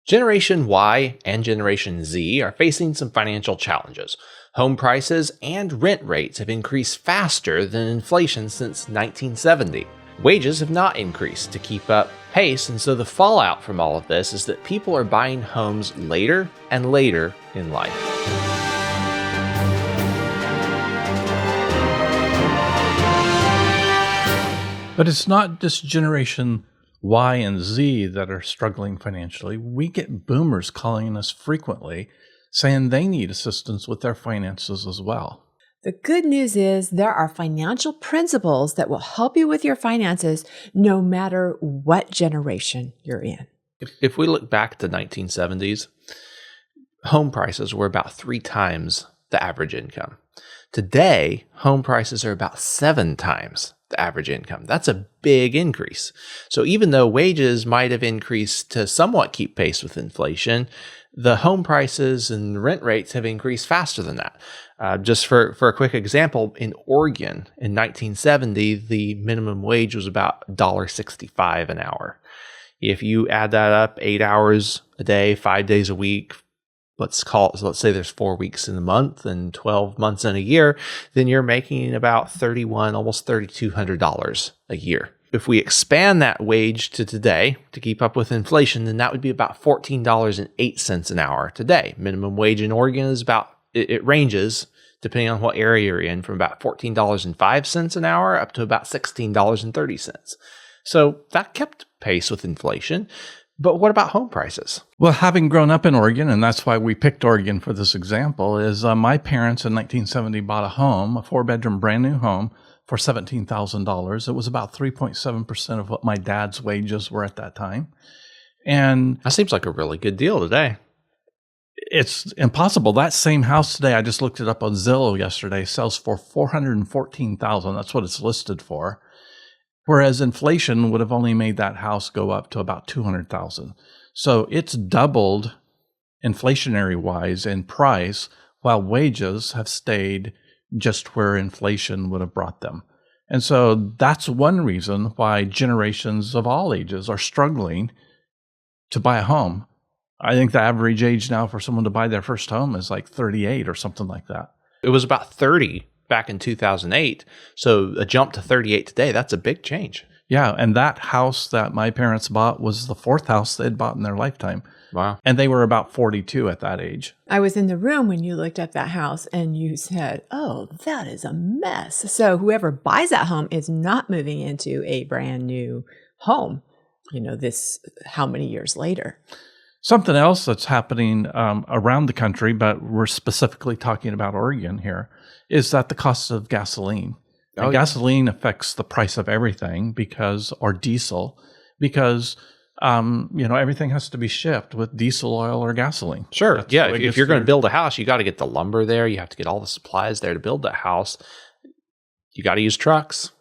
Generation Y and Generation Z are facing some financial challenges. Home prices and rent rates have increased faster than inflation since 1970. Wages have not increased to keep up pace, and so the fallout from all of this is that people are buying homes later and later in life. But it's not just Generation Y and Z that are struggling financially. We get boomers calling us frequently saying they need assistance with their finances as well. The good news is there are financial principles that will help you with your finances no matter what generation you're in. If we look back to the 1970s, home prices were about 3 times the average income. Today, home prices are about 7 times the average income. That's a big increase. So even though wages might have increased to somewhat keep pace with inflation, the home prices and rent rates have increased faster than that. Just for a quick example, in Oregon in 1970, the minimum wage was about $1.65 an hour. If you add that up, 8 hours a day, 5 days a week, let's say there's 4 weeks in a month and 12 months in a year, then you're making about almost $3,200 a year. If we expand that wage to today to keep up with inflation, then that would be about $14.08 an hour today. Minimum wage in Oregon is it ranges, depending on what area you're in, from about $14.05 an hour up to about $16.30. So that kept pace with inflation. But what about home prices? Well, having grown up in Oregon, and that's why we picked Oregon for this example, is my parents in 1970 bought a home, a 4-bedroom brand new home, for $17,000. It was about 3.7% of what my dad's wages were at that time. And that seems like a really good deal today. It's impossible. That same house today, I just looked it up on Zillow yesterday, sells for $414,000. That's what it's listed for. Whereas inflation would have only made that house go up to about $200,000. So it's doubled inflationary wise in price, while wages have stayed just where inflation would have brought them. And so that's one reason why generations of all ages are struggling to buy a home. I think the average age now for someone to buy their first home is like 38 or something like that. It was about 30 back in 2008. So a jump to 38 today, that's a big change. Yeah, and that house that my parents bought was the 4th house they'd bought in their lifetime. Wow. And they were about 42 at that age. I was in the room when you looked at that house and you said, oh, that is a mess. So whoever buys that home is not moving into a brand new home, how many years later. Something else that's happening around the country, but we're specifically talking about Oregon here, is that the cost of gasoline. Gasoline affects the price of everything or diesel, because everything has to be shipped with diesel oil or gasoline. Sure. That's if you're going to build a house, you got to get the lumber there. You have to get all the supplies there to build that house. You got to use trucks.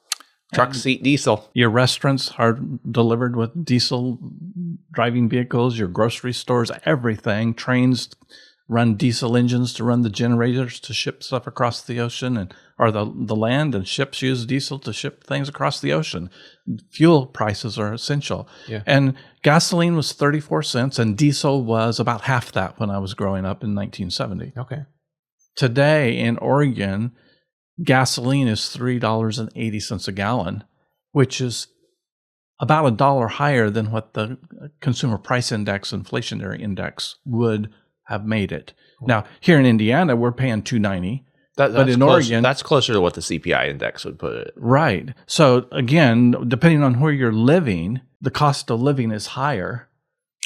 Trucks eat diesel. Your restaurants are delivered with diesel driving vehicles, your grocery stores, everything. Trains run diesel engines to run the generators to ship stuff across the ocean, or the land, and ships use diesel to ship things across the ocean. Fuel prices are essential. Yeah. And gasoline was 34 cents, and diesel was about half that when I was growing up in 1970. Okay. Today in Oregon, gasoline is $3.80 a gallon, which is about $1 higher than what the consumer price index, inflationary index, would have made it. Now, here in Indiana, we're paying $2.90. But in Oregon, that's closer to what the CPI index would put it. Right. So again, depending on where you're living, the cost of living is higher.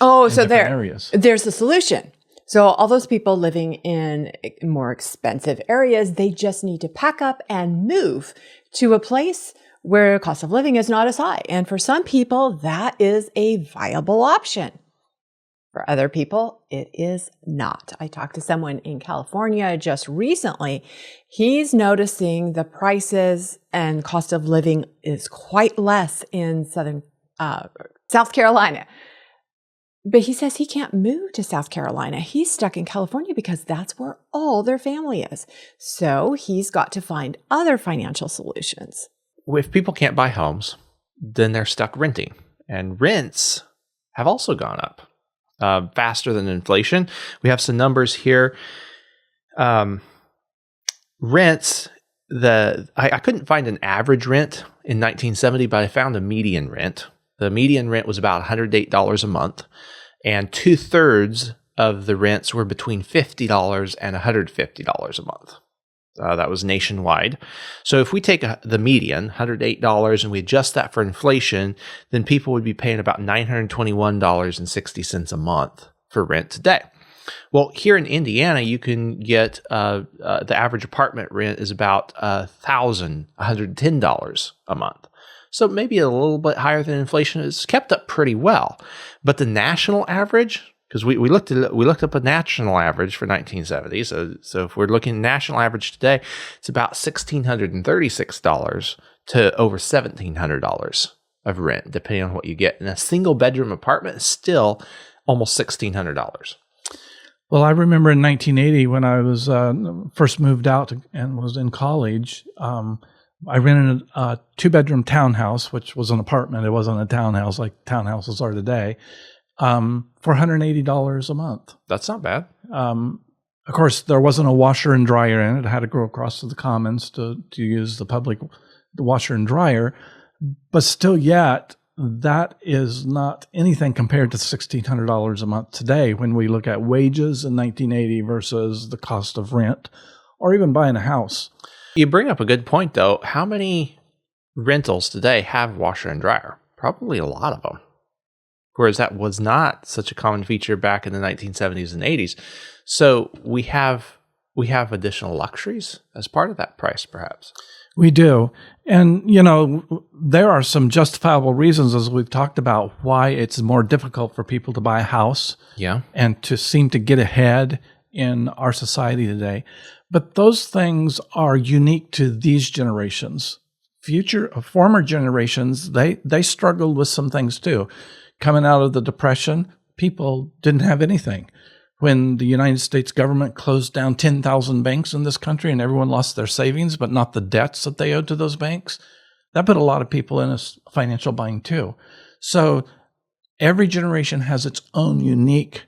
Oh, so areas. There's the solution. So all those people living in more expensive areas, they just need to pack up and move to a place where cost of living is not as high. And for some people, that is a viable option. For other people, it is not. I talked to someone in California just recently. He's noticing the prices and cost of living is quite less in South Carolina. But he says he can't move to South Carolina. He's stuck in California because that's where all their family is. So he's got to find other financial solutions. If people can't buy homes, then they're stuck renting. And rents have also gone up. faster than inflation. We have some numbers here. Rents, I couldn't find an average rent in 1970, but I found a median rent. The median rent was about $108 a month, and 2/3 of the rents were between $50 and $150 a month. That was nationwide. So if we take the median, $108, and we adjust that for inflation, then people would be paying about $921.60 a month for rent today. Well, here in Indiana, you can get the average apartment rent is about $1,110 a month. So maybe a little bit higher than inflation. It's kept up pretty well. But the national average, because we looked up a national average for 1970. So if we're looking at national average today, it's about $1,636 to over $1,700 of rent, depending on what you get. And a single bedroom apartment is still almost $1,600. Well, I remember in 1980 when I was first moved out and was in college, I rented a 2-bedroom townhouse, which was an apartment. It wasn't a townhouse like townhouses are today, for $180 a month. That's not bad. Of course, there wasn't a washer and dryer in it. I had to go across to the commons to use the washer and dryer. But still yet, that is not anything compared to $1,600 a month today when we look at wages in 1980 versus the cost of rent or even buying a house. You bring up a good point, though. How many rentals today have washer and dryer? Probably a lot of them. Whereas that was not such a common feature back in the 1970s and 80s. So we have additional luxuries as part of that price, perhaps. We do. And, there are some justifiable reasons, as we've talked about, why it's more difficult for people to buy a house and to seem to get ahead in our society today. But those things are unique to these generations. Former generations, they struggled with some things too. Coming out of the Depression, people didn't have anything. When the United States government closed down 10,000 banks in this country and everyone lost their savings, but not the debts that they owed to those banks, that put a lot of people in a financial bind too. So every generation has its own unique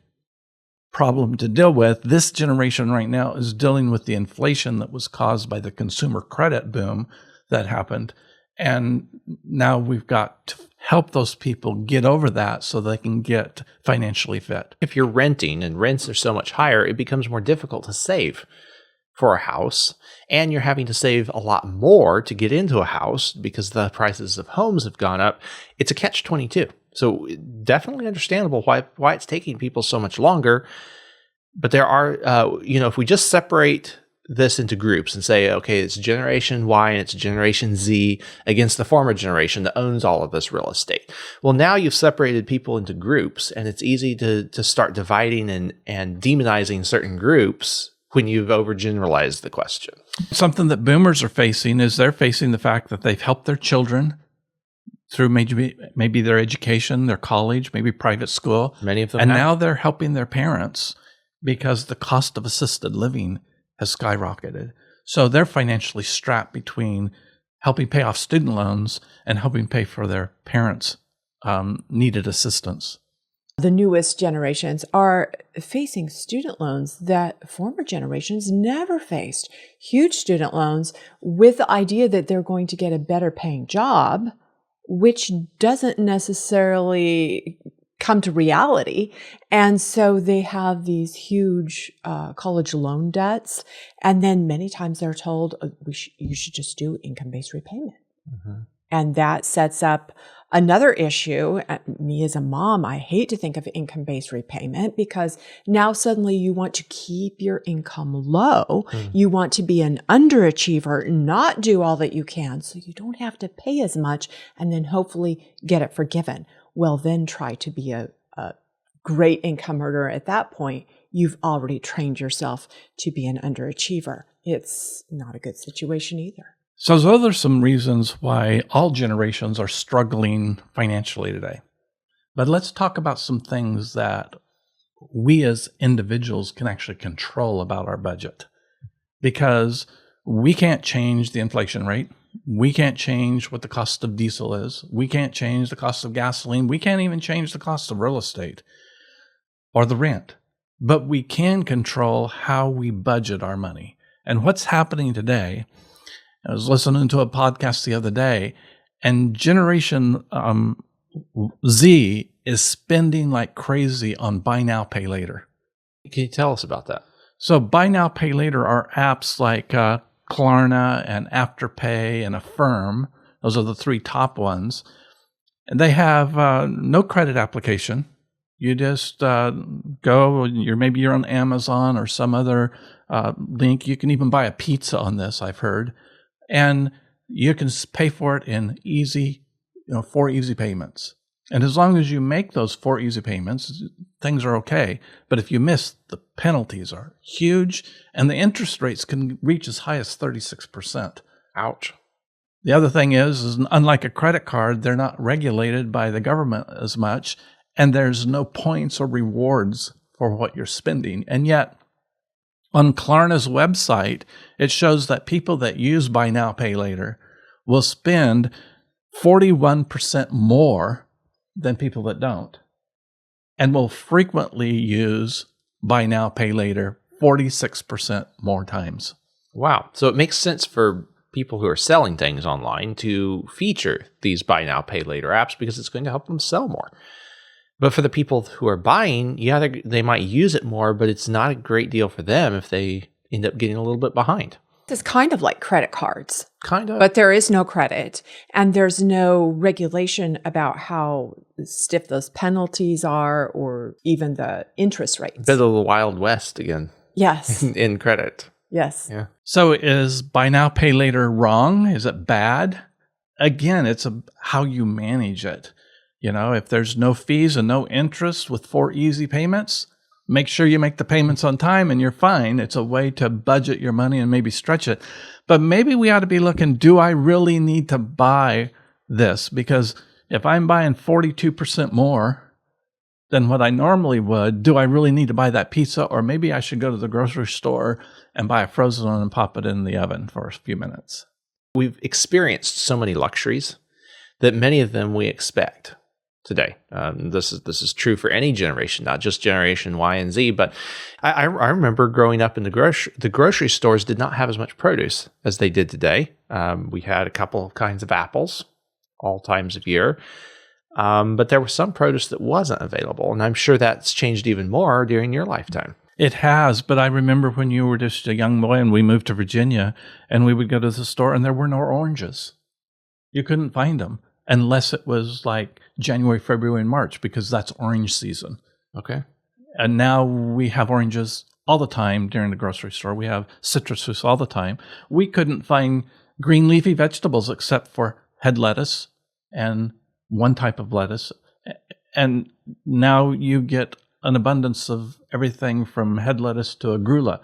problem to deal with. This generation right now is dealing with the inflation that was caused by the consumer credit boom that happened. And now we've got to help those people get over that so they can get financially fit. If you're renting and rents are so much higher, it becomes more difficult to save for a house. And you're having to save a lot more to get into a house because the prices of homes have gone up. It's a catch-22. So definitely understandable why it's taking people so much longer. But there are, if we just separate this into groups and say, okay, it's Generation Y and it's Generation Z against the former generation that owns all of this real estate. Well, now you've separated people into groups, and it's easy to start dividing and demonizing certain groups when you've overgeneralized the question. Something that boomers are facing is they're facing the fact that they've helped their children through maybe their education, their college, maybe private school. Many of them and have. Now they're helping their parents because the cost of assisted living has skyrocketed. So they're financially strapped between helping pay off student loans and helping pay for their parents' needed assistance. The newest generations are facing student loans that former generations never faced. Huge student loans with the idea that they're going to get a better paying job, which doesn't necessarily come to reality. And so they have these huge college loan debts. And then many times they're told, you should just do income-based repayment. Mm-hmm. And that sets up another issue. Me as a mom, I hate to think of income-based repayment because now suddenly you want to keep your income low. You want to be an underachiever, not do all that you can so you don't have to pay as much and then hopefully get it forgiven. Well, then try to be a great income earner at that point. You've already trained yourself to be an underachiever. It's not a good situation either. So those are some reasons why all generations are struggling financially today. But let's talk about some things that we as individuals can actually control about our budget. Because we can't change the inflation rate. We can't change what the cost of diesel is. We can't change the cost of gasoline. We can't even change the cost of real estate. or the rent. But we can control how we budget our money. And what's happening today, I was listening to a podcast the other day, and Generation Z is spending like crazy on buy now, pay later. Can you tell us about that? So buy now, pay later are apps like Klarna and Afterpay and Affirm. Those are the three top ones. And they have no credit application. You just go, maybe you're on Amazon or some other link. You can even buy a pizza on this, I've heard. And you can pay for it in 4 easy payments. And as long as you make those 4 easy payments, things are okay. But if you miss, the penalties are huge, and the interest rates can reach as high as 36%. Ouch. The other thing is unlike a credit card, they're not regulated by the government as much, and there's no points or rewards for what you're spending. And yet, on Klarna's website, it shows that people that use buy now, pay later will spend 41% more than people that don't, and will frequently use buy now, pay later 46% more times. Wow. So it makes sense for people who are selling things online to feature these buy now, pay later apps because it's going to help them sell more. But for the people who are buying, yeah, they might use it more, but it's not a great deal for them if they end up getting a little bit behind. It's kind of like credit cards. Kind of. But there is no credit, and there's no regulation about how stiff those penalties are or even the interest rates. Bit of the Wild West again. Yes. In credit. Yes. Yeah. So is buy now, pay later wrong? Is it bad? Again, it's how you manage it. If there's no fees and no interest with 4 easy payments, make sure you make the payments on time and you're fine. It's a way to budget your money and maybe stretch it. But maybe we ought to be looking, do I really need to buy this? Because if I'm buying 42% more than what I normally would, do I really need to buy that pizza? Or maybe I should go to the grocery store and buy a frozen one and pop it in the oven for a few minutes. We've experienced so many luxuries that many of them we expect today. This is true for any generation, not just Generation Y and Z. But I remember growing up in the grocery stores did not have as much produce as they did today. We had a couple of kinds of apples, all times of year. But there was some produce that wasn't available. And I'm sure that's changed even more during your lifetime. It has, but I remember when you were just a young boy and we moved to Virginia and we would go to the store and there were no oranges. You couldn't find them unless it was like January, February, and March, because that's orange season. Okay. And now we have oranges all the time during the grocery store. We have citrus fruits all the time. We couldn't find green leafy vegetables except for head lettuce and one type of lettuce. And now you get an abundance of everything from head lettuce to agrula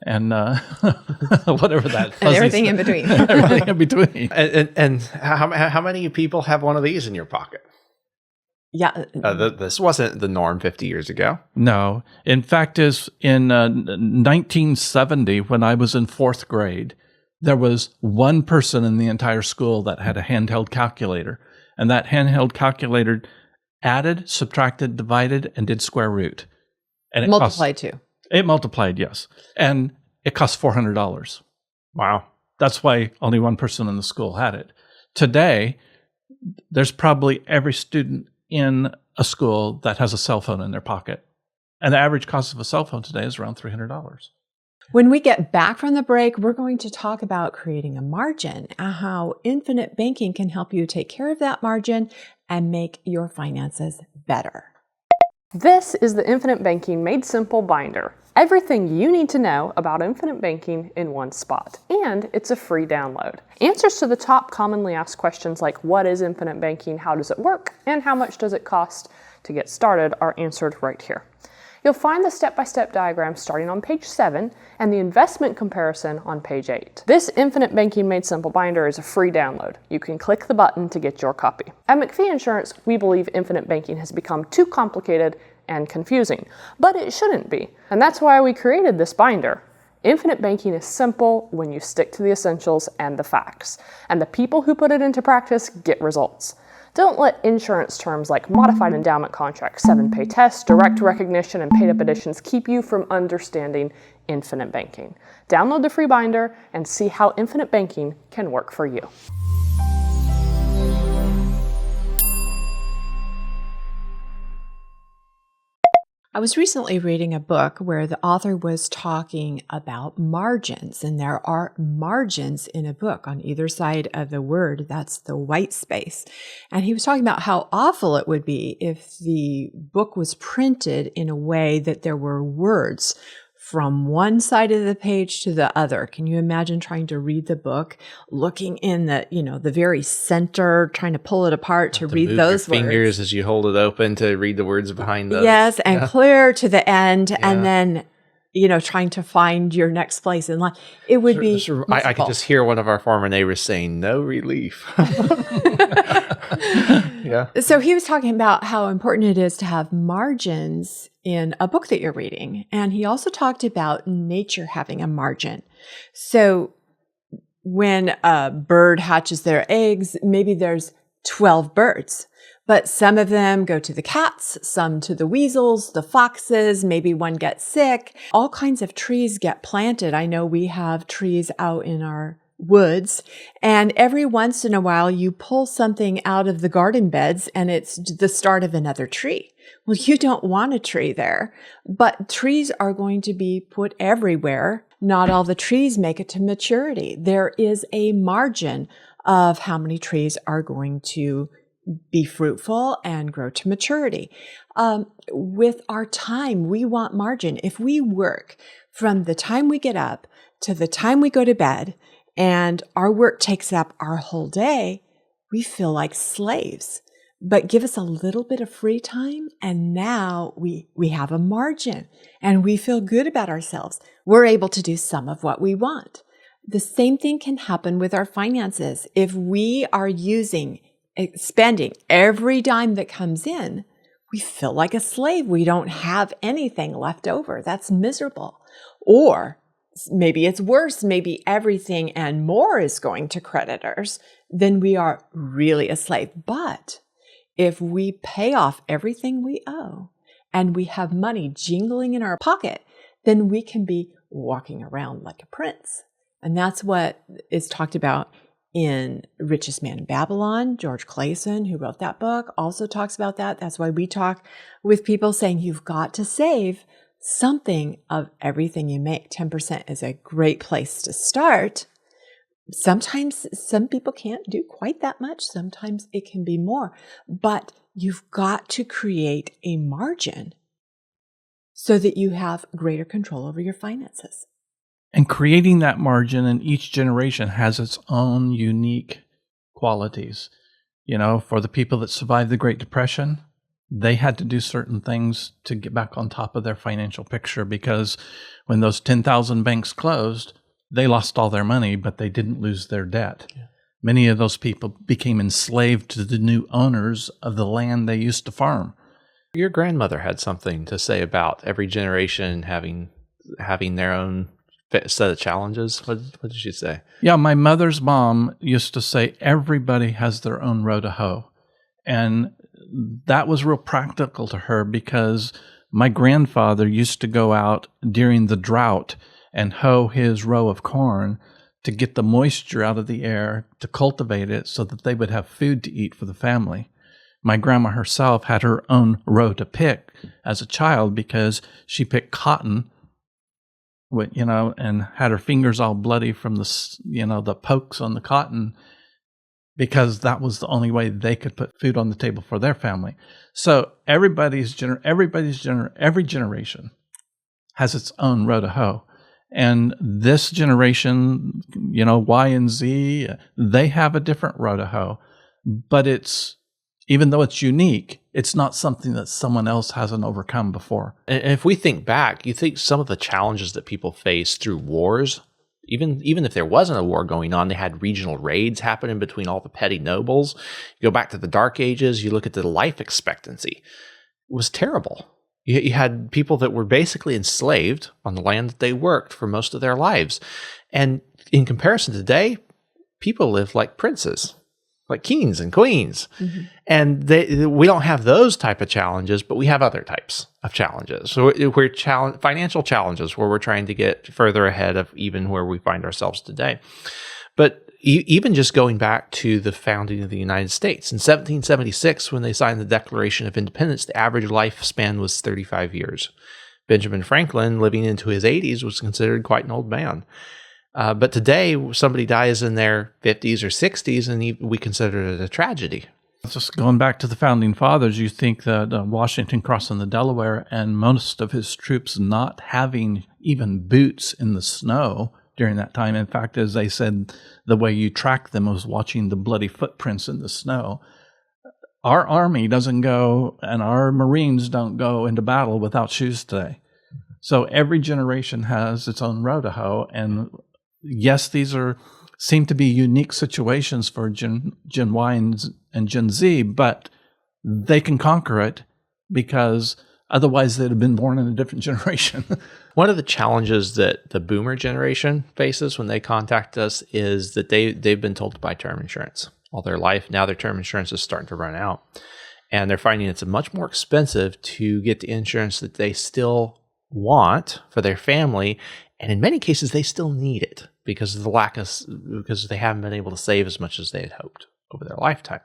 and whatever that and everything in between. Everything in between. And how many people have one of these in your pocket? Yeah. This wasn't the norm 50 years ago. No. In fact, is in 1970, when I was in 4th grade, there was one person in the entire school that had a handheld calculator. And that handheld calculator added, subtracted, divided, and did square root. And it multiplied too. It multiplied, yes. And it cost $400. Wow. That's why only one person in the school had it. Today, there's probably every student in a school that has a cell phone in their pocket. And the average cost of a cell phone today is around $300. When we get back from the break, we're going to talk about creating a margin and how infinite banking can help you take care of that margin and make your finances better. This is the Infinite Banking Made Simple binder. Everything you need to know about infinite banking in one spot, and it's a free download. Answers to the top commonly asked questions like what is infinite banking, how does it work, and how much does it cost to get started are answered right here. You'll find the step-by-step diagram starting on page 7 and the investment comparison on page 8. This Infinite Banking Made Simple binder is a free download. You can click the button to get your copy. At McPhee Insurance, we believe infinite banking has become too complicated and confusing, but it shouldn't be. And that's why we created this binder. Infinite banking is simple when you stick to the essentials and the facts. And the people who put it into practice get results. Don't let insurance terms like modified endowment contract, 7-pay test, direct recognition, and paid-up additions keep you from understanding infinite banking. Download the free binder and see how infinite banking can work for you. I was recently reading a book where the author was talking about margins, and there are margins in a book on either side of the word. That's the white space. And he was talking about how awful it would be if the book was printed in a way that there were words from one side of the page to the other. Can you imagine trying to read the book, looking in the, the very center, trying to pull it apart to read those your fingers words? as you hold it open to read the words behind those. Yes, and clear to the end, and then, trying to find your next place in line. It would be I could just hear one of our former neighbors saying, "No relief." Yeah. So he was talking about how important it is to have margins in a book that you're reading. And he also talked about nature having a margin. So when a bird hatches their eggs, maybe there's 12 birds, but some of them go to the cats, some to the weasels, the foxes, maybe one gets sick. All kinds of trees get planted. I know we have trees out in our woods, and every once in a while you pull something out of the garden beds and it's the start of another tree. Well, you don't want a tree there, but trees are going to be put everywhere. Not all the trees make it to maturity. There is a margin of how many trees are going to be fruitful and grow to maturity. With our time, we want margin. If we work from the time we get up to the time we go to bed, and our work takes up our whole day, we feel like slaves. But give us a little bit of free time, and now we have a margin, and we feel good about ourselves. We're able to do some of what we want. The same thing can happen with our finances. If we are spending every dime that comes in, we feel like a slave. We don't have anything left over. That's miserable. Or maybe it's worse. Maybe everything and more is going to creditors. Then we are really a slave. But if we pay off everything we owe and we have money jingling in our pocket, then we can be walking around like a prince. And that's what is talked about in Richest Man in Babylon. George Clason, who wrote that book, also talks about that. That's why we talk with people saying you've got to save something of everything you make. 10% is a great place to start. Sometimes some people can't do quite that much. Sometimes it can be more, but you've got to create a margin so that you have greater control over your finances. And creating that margin in each generation has its own unique qualities. For the people that survived the Great Depression, they had to do certain things to get back on top of their financial picture, because when those 10,000 banks closed, they lost all their money, but they didn't lose their debt. Yeah. Many of those people became enslaved to the new owners of the land they used to farm. Your grandmother had something to say about every generation having their own set of challenges. What did she say? Yeah, my mother's mom used to say everybody has their own row to hoe. And that was real practical to her, because my grandfather used to go out during the drought and hoe his row of corn to get the moisture out of the air, to cultivate it so that they would have food to eat for the family. My grandma herself had her own row to pick as a child, because she picked cotton, and had her fingers all bloody from the pokes on the cotton, because that was the only way they could put food on the table for their family. So every generation has its own row to hoe. And this generation, Y and Z, they have a different row to hoe. But even though it's unique, it's not something that someone else hasn't overcome before. And if we think back, you think some of the challenges that people face through wars, even if there wasn't a war going on, they had regional raids happening between all the petty nobles. You go back to the Dark Ages, you look at the life expectancy. It was terrible. You had people that were basically enslaved on the land that they worked for most of their lives. And in comparison to today, people live like princes. like kings and queens. And we don't have those type of challenges, but we have other types of challenges. So we're financial challenges where we're trying to get further ahead of even where we find ourselves today. But even just going back to the founding of the United States, in 1776, when they signed the Declaration of Independence, the average lifespan was 35 years. Benjamin Franklin, living into his 80s, was considered quite an old man. But today, somebody dies in their 50s or 60s, and we consider it a tragedy. Just going back to the founding fathers, you think that Washington crossing the Delaware and most of his troops not having even boots in the snow during that time. In fact, as they said, the way you track them was watching the bloody footprints in the snow. Our Army doesn't go, and our Marines don't go into battle without shoes today. So every generation has its own road to hoe, and yes, these seem to be unique situations for Gen Y and Gen Z, but they can conquer it because otherwise they'd have been born in a different generation. One of the challenges that the boomer generation faces when they contact us is that they've been told to buy term insurance all their life. Now their term insurance is starting to run out, and they're finding it's much more expensive to get the insurance that they still want for their family. And in many cases, they still need it because of because they haven't been able to save as much as they had hoped over their lifetime.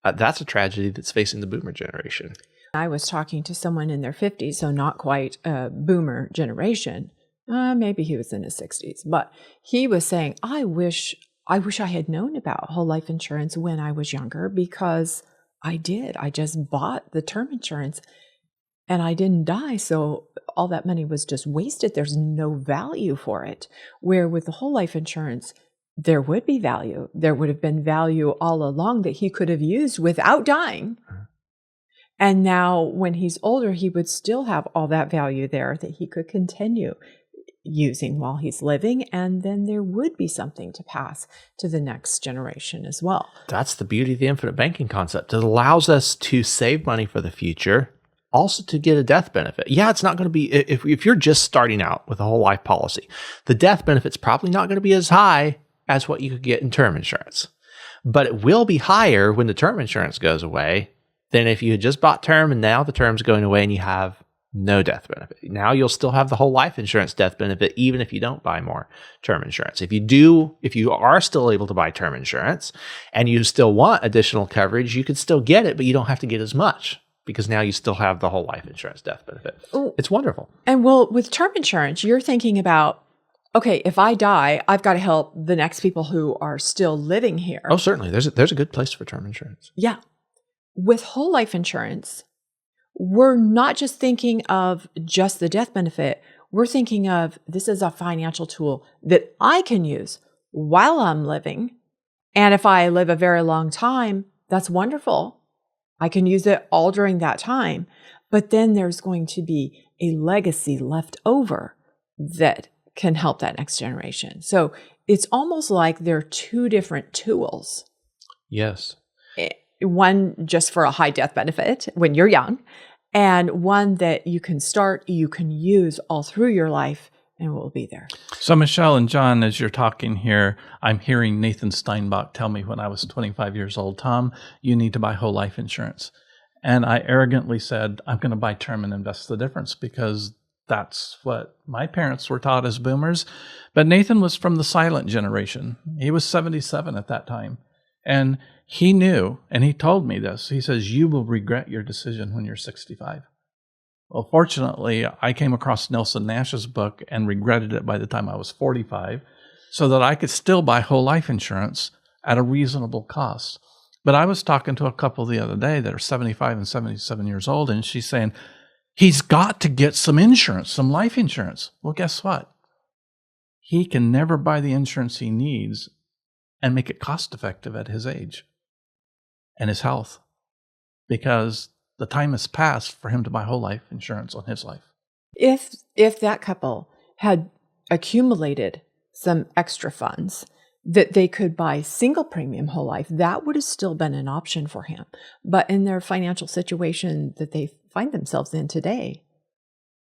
That's a tragedy that's facing the boomer generation. I was talking to someone in their 50s, so not quite a boomer generation. Maybe he was in his 60s, but he was saying, I wish I had known about whole life insurance when I was younger, because I did. I just bought the term insurance and I didn't die. So all that money was just wasted. There's no value for it. Where with the whole life insurance, there would be value. There would have been value all along that he could have used without dying. And now when he's older, he would still have all that value there that he could continue using while he's living. And then there would be something to pass to the next generation as well. That's the beauty of the infinite banking concept. It allows us to save money for the future, also to get a death benefit. Yeah, it's not going to be, if you're just starting out with a whole life policy, the death benefit's probably not going to be as high as what you could get in term insurance. But it will be higher when the term insurance goes away than if you had just bought term and now the term's going away and you have no death benefit. Now you'll still have the whole life insurance death benefit even if you don't buy more term insurance. If you are still able to buy term insurance and you still want additional coverage, you could still get it, but you don't have to get as much, because now you still have the whole life insurance death benefit. Ooh. It's wonderful. And well, with term insurance, you're thinking about, okay, if I die, I've got to help the next people who are still living here. Oh, certainly. There's a good place for term insurance. Yeah. With whole life insurance, we're not just thinking of just the death benefit. We're thinking of, this is a financial tool that I can use while I'm living. And if I live a very long time, that's wonderful. I can use it all during that time, but then there's going to be a legacy left over that can help that next generation. So it's almost like they're two different tools. Yes. One just for a high death benefit when you're young, and one that you can use all through your life and will be there. So Michelle and John, as you're talking here, I'm hearing Nathan Steinbach tell me when I was 25 years old, Tom, you need to buy whole life insurance. And I arrogantly said, I'm going to buy term and invest the difference, because that's what my parents were taught as boomers. But Nathan was from the silent generation. He was 77 at that time. And he knew, and he told me this. He says, you will regret your decision when you're 65. Well, fortunately, I came across Nelson Nash's book and regretted it by the time I was 45, so that I could still buy whole life insurance at a reasonable cost. But I was talking to a couple the other day that are 75 and 77 years old, and she's saying, he's got to get some insurance, some life insurance. Well, guess what? He can never buy the insurance he needs and make it cost effective at his age and his health, because the time has passed for him to buy whole life insurance on his life. If that couple had accumulated some extra funds that they could buy single premium whole life, that would have still been an option for him. But in their financial situation that they find themselves in today,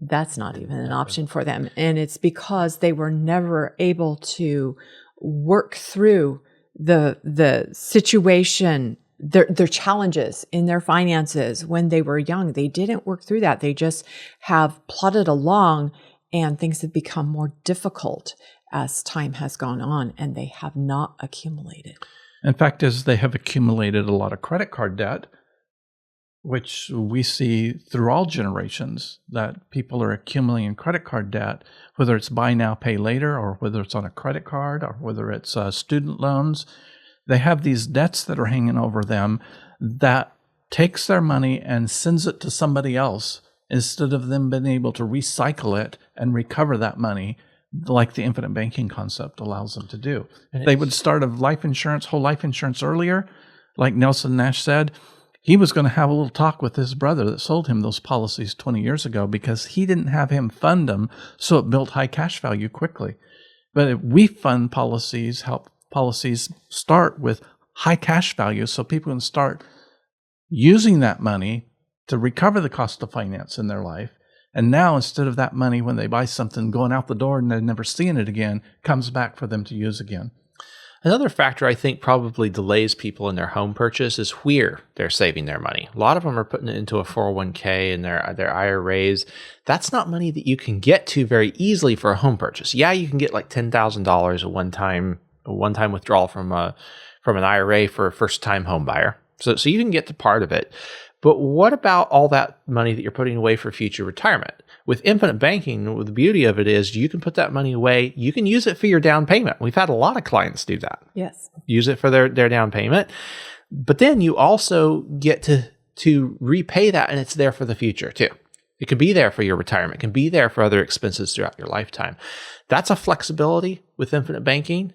that's not even an option for them. And it's because they were never able to work through the situation, their challenges in their finances when they were young. They didn't work through that. They just have plodded along, and things have become more difficult as time has gone on, and they have not accumulated. In fact, as they have accumulated a lot of credit card debt, which we see through all generations, that people are accumulating credit card debt, whether it's buy now, pay later, or whether it's on a credit card, or whether it's student loans. They have these debts that are hanging over them that takes their money and sends it to somebody else instead of them being able to recycle it and recover that money like the infinite banking concept allows them to do. If they would start a life insurance, whole life insurance earlier, like Nelson Nash said, he was going to have a little talk with his brother that sold him those policies 20 years ago because he didn't have him fund them, so it built high cash value quickly. But if we fund policies, help policies start with high cash value so people can start using that money to recover the cost of finance in their life. And now, instead of that money, when they buy something, going out the door and they're never seeing it again, comes back for them to use again. Another factor I think probably delays people in their home purchase is where they're saving their money. A lot of them are putting it into a 401k and their IRAs. That's not money that you can get to very easily for a home purchase. Yeah, you can get like $10,000 a one-time withdrawal from an IRA for a first-time home buyer. So you can get to part of it. But what about all that money that you're putting away for future retirement? With infinite banking, the beauty of it is you can put that money away. You can use it for your down payment. We've had a lot of clients do that. Yes. Use it for their down payment. But then you also get to repay that, and it's there for the future too. It can be there for your retirement. It can be there for other expenses throughout your lifetime. That's a flexibility with infinite banking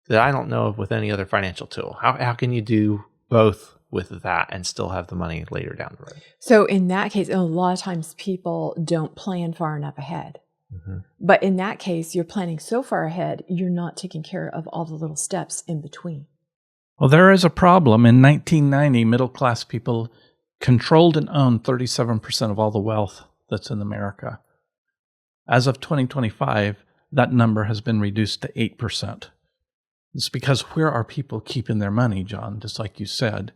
that I don't know of with any other financial tool. How can you do both with that and still have the money later down the road? So in that case, a lot of times people don't plan far enough ahead. Mm-hmm. But in that case, you're planning so far ahead, you're not taking care of all the little steps in between. Well, there is a problem. In 1990, middle-class people controlled and owned 37% of all the wealth that's in America. As of 2025, that number has been reduced to 8%. It's because where are people keeping their money, John, just like you said?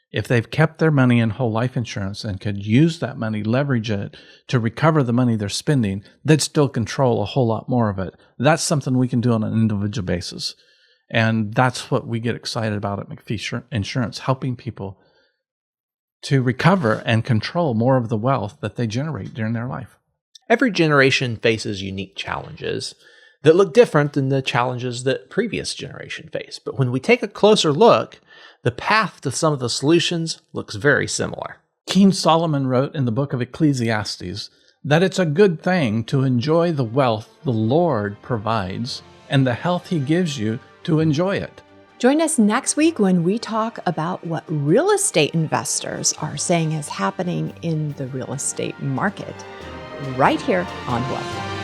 If they've kept their money in whole life insurance and could use that money, leverage it to recover the money they're spending, they'd still control a whole lot more of it. That's something we can do on an individual basis. And that's what we get excited about at McPhee Insurance, helping people to recover and control more of the wealth that they generate during their life. Every generation faces unique challenges that look different than the challenges that previous generation faced. But when we take a closer look, the path to some of the solutions looks very similar. King Solomon wrote in the book of Ecclesiastes that it's a good thing to enjoy the wealth the Lord provides and the health he gives you to enjoy it. Join us next week when we talk about what real estate investors are saying is happening in the real estate market, right here on Wealth.